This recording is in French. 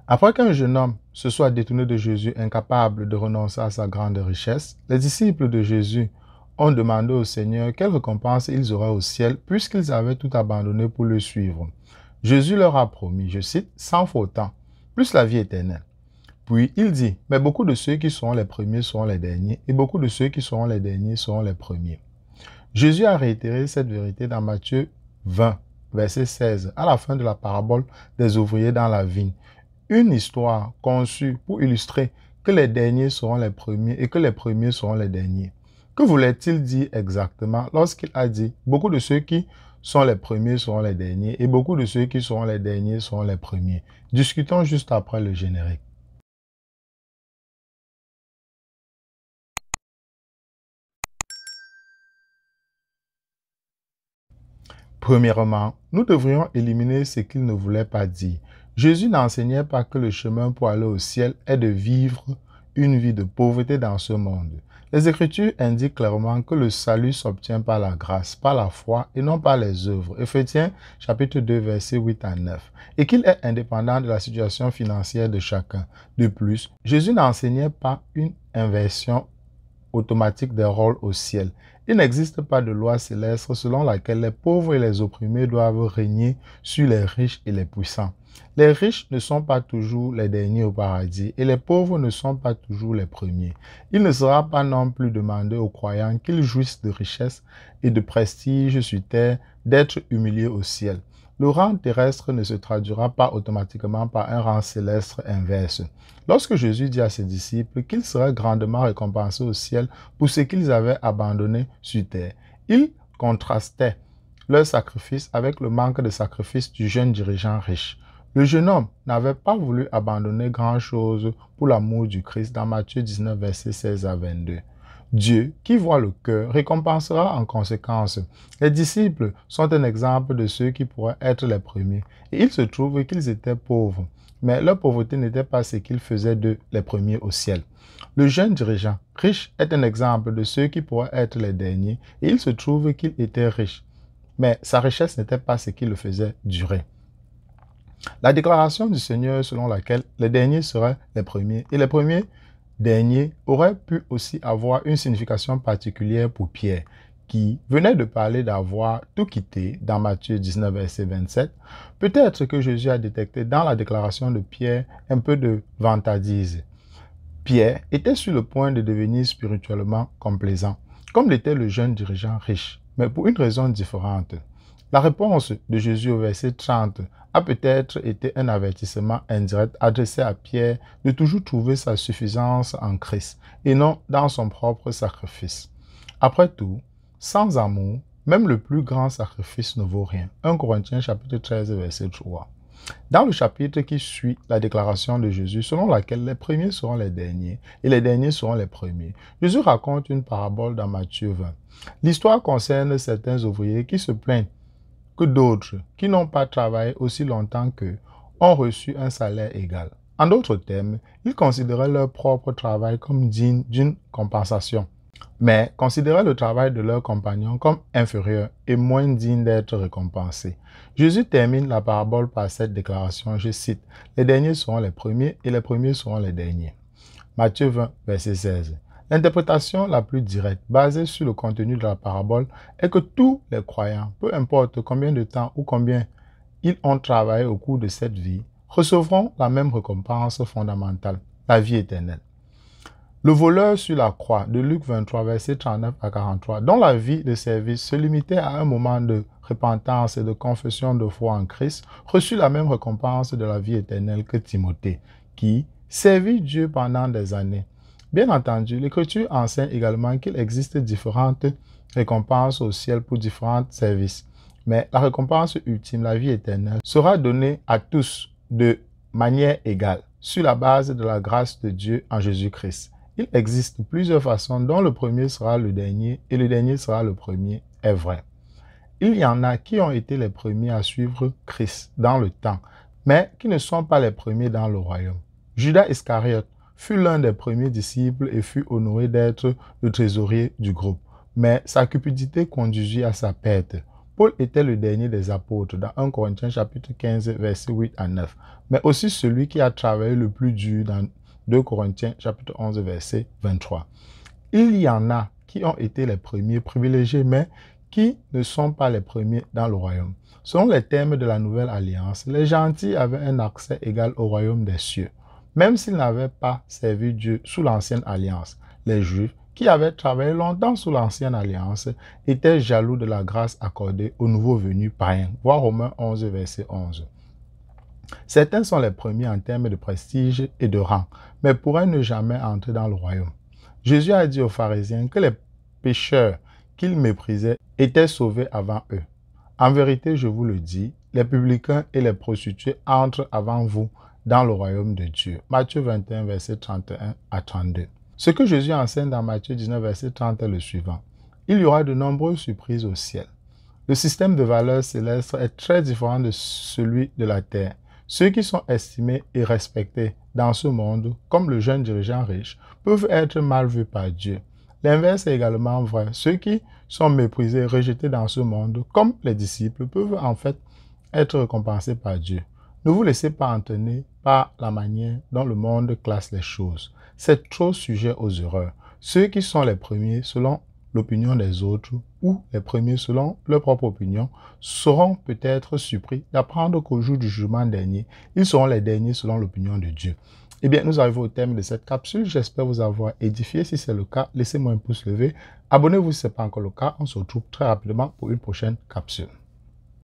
Après qu'un jeune homme se soit détourné de Jésus, incapable de renoncer à sa grande richesse, les disciples de Jésus ont demandé au Seigneur quelle récompense ils auraient au ciel puisqu'ils avaient tout abandonné pour le suivre. Jésus leur a promis, je cite, 100 fois autant, plus la vie éternelle. Puis il dit, mais beaucoup de ceux qui seront les premiers seront les derniers, et beaucoup de ceux qui seront les derniers seront les premiers. Jésus a réitéré cette vérité dans Matthieu 20, verset 16, à la fin de la parabole des ouvriers dans la vigne. Une histoire conçue pour illustrer que les derniers seront les premiers et que les premiers seront les derniers. Que voulait-il dire exactement lorsqu'il a dit « Beaucoup de ceux qui sont les premiers seront les derniers et beaucoup de ceux qui seront les derniers seront les premiers ». Discutons juste après le générique. Premièrement, nous devrions éliminer ce qu'il ne voulait pas dire. Jésus n'enseignait pas que le chemin pour aller au ciel est de vivre une vie de pauvreté dans ce monde. Les Écritures indiquent clairement que le salut s'obtient par la grâce, par la foi et non par les œuvres. Éphésiens chapitre 2, versets 8 à 9. Et qu'il est indépendant de la situation financière de chacun. De plus, Jésus n'enseignait pas une inversion automatique des rôles au ciel. Il n'existe pas de loi céleste selon laquelle les pauvres et les opprimés doivent régner sur les riches et les puissants. Les riches ne sont pas toujours les derniers au paradis et les pauvres ne sont pas toujours les premiers. Il ne sera pas non plus demandé aux croyants qu'ils jouissent de richesses et de prestige sur terre d'être humiliés au ciel. Le rang terrestre ne se traduira pas automatiquement par un rang céleste inverse. Lorsque Jésus dit à ses disciples qu'ils seraient grandement récompensés au ciel pour ce qu'ils avaient abandonné sur terre, il contrastait leur sacrifice avec le manque de sacrifice du jeune dirigeant riche. Le jeune homme n'avait pas voulu abandonner grand-chose pour l'amour du Christ dans Matthieu 19, versets 16 à 22. Dieu, qui voit le cœur, récompensera en conséquence. Les disciples sont un exemple de ceux qui pourraient être les premiers. Et il se trouve qu'ils étaient pauvres. Mais leur pauvreté n'était pas ce qu'ils faisaient d'eux les premiers au ciel. Le jeune dirigeant riche est un exemple de ceux qui pourraient être les derniers. Et il se trouve qu'il était riche. Mais sa richesse n'était pas ce qui le faisait durer. La déclaration du Seigneur selon laquelle les derniers seraient les premiers et les premiers dernier aurait pu aussi avoir une signification particulière pour Pierre, qui venait de parler d'avoir tout quitté dans Matthieu 19, verset 27. Peut-être que Jésus a détecté dans la déclaration de Pierre un peu de vantardise. Pierre était sur le point de devenir spirituellement complaisant, comme l'était le jeune dirigeant riche, mais pour une raison différente. La réponse de Jésus au verset 30 a peut-être été un avertissement indirect adressé à Pierre de toujours trouver sa suffisance en Christ et non dans son propre sacrifice. Après tout, sans amour, même le plus grand sacrifice ne vaut rien. 1 Corinthiens chapitre 13, verset 3. Dans le chapitre qui suit la déclaration de Jésus, selon laquelle les premiers seront les derniers et les derniers seront les premiers, Jésus raconte une parabole dans Matthieu 20. L'histoire concerne certains ouvriers qui se plaignent que d'autres, qui n'ont pas travaillé aussi longtemps qu'eux, ont reçu un salaire égal. En d'autres termes, ils considéraient leur propre travail comme digne d'une compensation, mais considéraient le travail de leurs compagnons comme inférieur et moins digne d'être récompensé. Jésus termine la parabole par cette déclaration, je cite, « Les derniers seront les premiers et les premiers seront les derniers ». Matthieu 20, verset 16. L'interprétation la plus directe, basée sur le contenu de la parabole, est que tous les croyants, peu importe combien de temps ou combien ils ont travaillé au cours de cette vie, recevront la même récompense fondamentale, la vie éternelle. Le voleur sur la croix de Luc 23, versets 39 à 43, dont la vie de service se limitait à un moment de repentance et de confession de foi en Christ, reçut la même récompense de la vie éternelle que Timothée, qui servit Dieu pendant des années. Bien entendu, l'Écriture enseigne également qu'il existe différentes récompenses au ciel pour différents services. Mais la récompense ultime, la vie éternelle, sera donnée à tous de manière égale, sur la base de la grâce de Dieu en Jésus-Christ. Il existe plusieurs façons dont le premier sera le dernier et le dernier sera le premier, est vrai. Il y en a qui ont été les premiers à suivre Christ dans le temps, mais qui ne sont pas les premiers dans le royaume. Judas Iscariote fut l'un des premiers disciples et fut honoré d'être le trésorier du groupe. Mais sa cupidité conduisit à sa perte. Paul était le dernier des apôtres dans 1 Corinthiens chapitre 15, versets 8 à 9, mais aussi celui qui a travaillé le plus dur dans 2 Corinthiens chapitre 11, verset 23. Il y en a qui ont été les premiers privilégiés, mais qui ne sont pas les premiers dans le royaume. Selon les termes de la nouvelle alliance, les gentils avaient un accès égal au royaume des cieux, même s'ils n'avaient pas servi Dieu sous l'ancienne alliance. Les Juifs, qui avaient travaillé longtemps sous l'ancienne alliance, étaient jaloux de la grâce accordée aux nouveaux venus païens. Voir Romains 11, verset 11. Certains sont les premiers en termes de prestige et de rang, mais pourraient ne jamais entrer dans le royaume. Jésus a dit aux pharisiens que les pécheurs qu'ils méprisaient étaient sauvés avant eux. En vérité, je vous le dis, les publicains et les prostituées entrent avant vous dans le royaume de Dieu. Matthieu 21, verset 31 à 32. Ce que Jésus enseigne dans Matthieu 19, verset 30 est le suivant. Il y aura de nombreuses surprises au ciel. Le système de valeurs célestes est très différent de celui de la terre. Ceux qui sont estimés et respectés dans ce monde, comme le jeune dirigeant riche, peuvent être mal vus par Dieu. L'inverse est également vrai. Ceux qui sont méprisés et rejetés dans ce monde, comme les disciples, peuvent en fait être récompensés par Dieu. Ne vous laissez pas entraîner par la manière dont le monde classe les choses. C'est trop sujet aux erreurs. Ceux qui sont les premiers selon l'opinion des autres ou les premiers selon leur propre opinion seront peut-être surpris d'apprendre qu'au jour du jugement dernier, ils seront les derniers selon l'opinion de Dieu. Eh bien, nous arrivons au terme de cette capsule. J'espère vous avoir édifié. Si c'est le cas, laissez-moi un pouce levé. Abonnez-vous si ce n'est pas encore le cas. On se retrouve très rapidement pour une prochaine capsule.